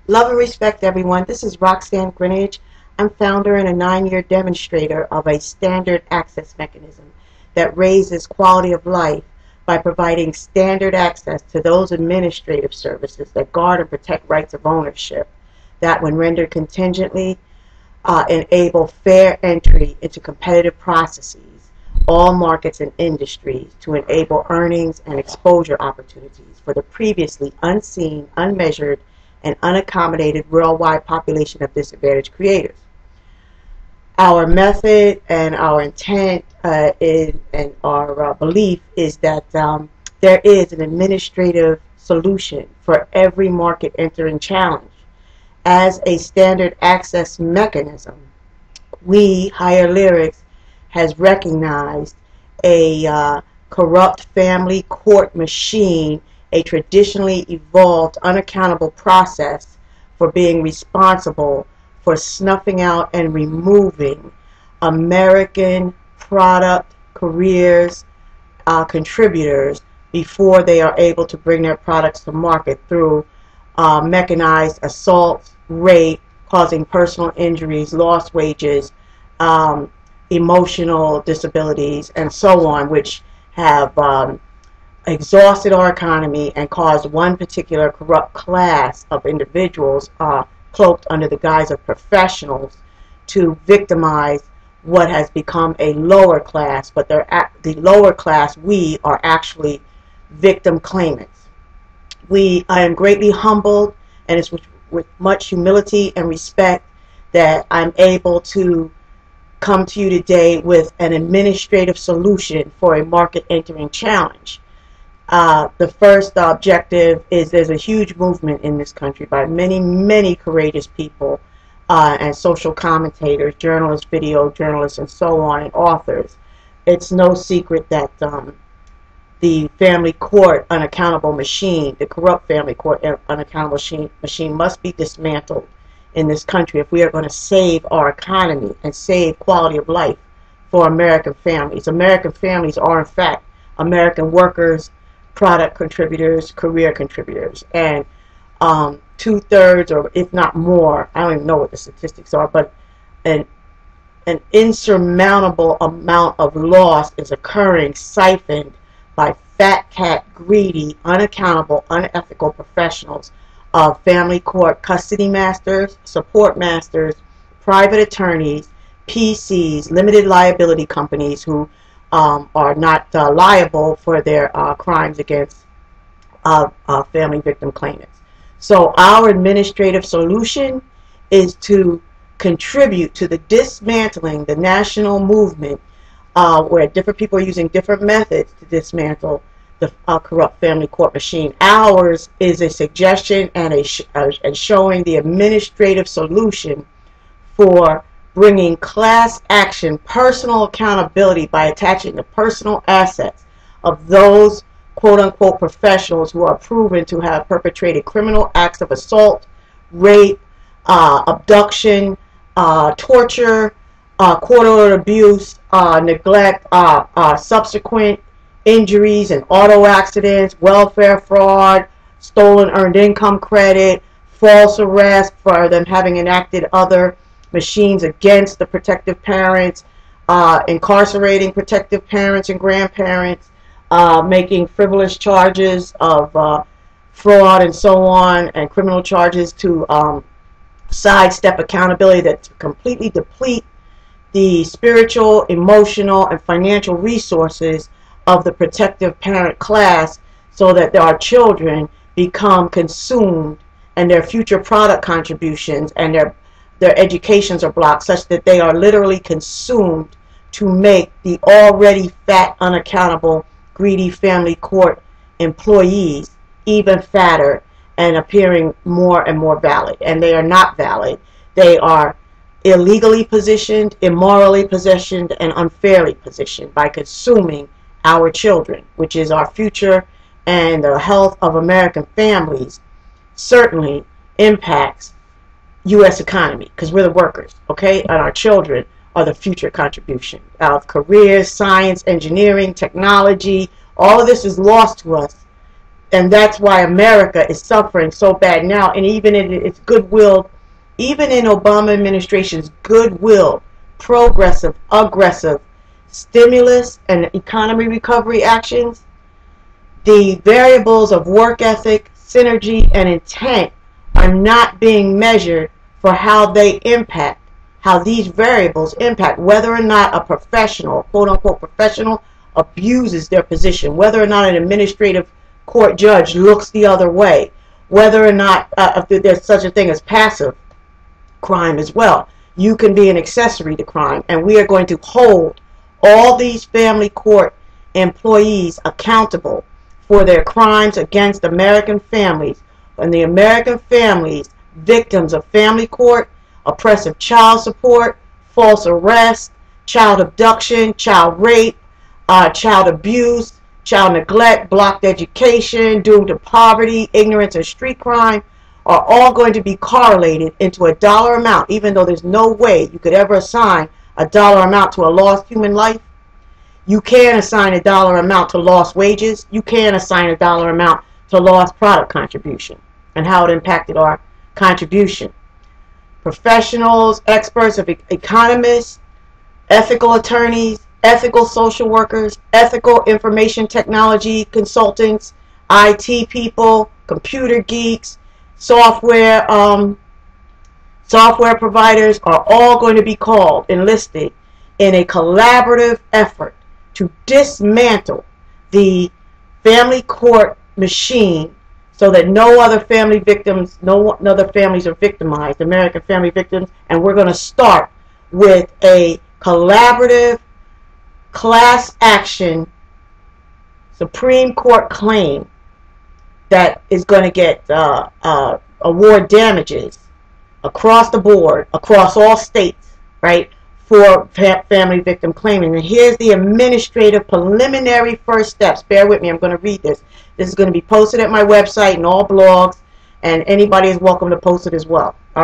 Love and respect, everyone. This is Roxanne Grinage. I'm founder and a 9-year demonstrator of a standard access mechanism that raises quality of life by providing standard access to those administrative services that guard and protect rights of ownership that, when rendered contingently, enable fair entry into competitive processes, all markets and industries, to enable earnings and exposure opportunities for the previously unseen, unmeasured, and unaccommodated worldwide population of disadvantaged creators. Our method and our intent and our belief is that there is an administrative solution for every market entering challenge. As a standard access mechanism, we, HireLyrics, has recognized a corrupt family court machine, a traditionally evolved, unaccountable process for being responsible for snuffing out and removing American product careers contributors before they are able to bring their products to market through mechanized assaults, rape, causing personal injuries, lost wages, emotional disabilities, and so on, which have exhausted our economy and caused one particular corrupt class of individuals cloaked under the guise of professionals to victimize what has become a lower class, but the lower class, we are actually victim claimants. I am greatly humbled, and it's with much humility and respect that I'm able to come to you today with an administrative solution for a market entering challenge. The first objective is there's a huge movement in this country by many, many courageous people and social commentators, journalists, video journalists, and so on, and authors. It's no secret that the family court unaccountable machine, the corrupt family court unaccountable machine must be dismantled in this country if we are going to save our economy and save quality of life for American families. American families are, in fact, American workers, product contributors, career contributors, and 2/3, or if not more, I don't even know what the statistics are, but an insurmountable amount of loss is occurring, siphoned by fat cat, greedy, unaccountable, unethical professionals of family court custody masters, support masters, private attorneys, PCs, limited liability companies who are not liable for their crimes against family victim claimants. So our administrative solution is to contribute to the dismantling the national movement where different people are using different methods to dismantle the corrupt family court machine. Ours is a suggestion and showing the administrative solution for bringing class action, personal accountability by attaching the personal assets of those quote-unquote professionals who are proven to have perpetrated criminal acts of assault, rape, abduction, torture, court-ordered abuse, neglect, subsequent injuries and auto accidents, welfare fraud, stolen earned income credit, false arrest for them having enacted other machines against the protective parents, incarcerating protective parents and grandparents, making frivolous charges of fraud and so on, and criminal charges to sidestep accountability that completely deplete the spiritual, emotional, and financial resources of the protective parent class so that our children become consumed and their future product contributions and their educations are blocked such that they are literally consumed to make the already fat, unaccountable, greedy family court employees even fatter and appearing more and more valid. And they are not valid. They are illegally positioned, immorally positioned, and unfairly positioned by consuming our children, which is our future, and the health of American families certainly impacts U.S. economy because we're the workers, okay? And our children are the future contribution of careers, science, engineering, technology. All of this is lost to us And that's why America is suffering so bad now. And even in its goodwill, even in Obama administration's goodwill, progressive, aggressive stimulus and economy recovery actions, the variables of work ethic, synergy, and intent are not being measured for how they impact, how these variables impact whether or not a professional, quote unquote professional, abuses their position, whether or not an administrative court judge looks the other way, whether or not there's such a thing as passive crime as well. You can be an accessory to crime, and we are going to hold all these family court employees accountable for their crimes against American families, and the American families victims of family court, oppressive child support, false arrest, child abduction, child rape, child abuse, child neglect, blocked education, doomed to poverty, ignorance, and street crime are all going to be correlated into a dollar amount, even though there's no way you could ever assign a dollar amount to a lost human life. You can assign a dollar amount to lost wages. You can assign a dollar amount to lost product contribution and how it impacted our contribution. Professionals, experts, economists, ethical attorneys, ethical social workers, ethical information technology consultants, IT people, computer geeks, software providers are all going to be called, enlisted in a collaborative effort to dismantle the family court machine so that no other family victims, no other families are victimized, American family victims. And we're going to start with a collaborative class action Supreme Court claim that is going to get award damages across the board, across all states, right, for family victim claiming. And here's the administrative preliminary first steps. Bear with me, I'm going to read this. This is going to be posted at my website and all blogs, and anybody is welcome to post it as well. All right.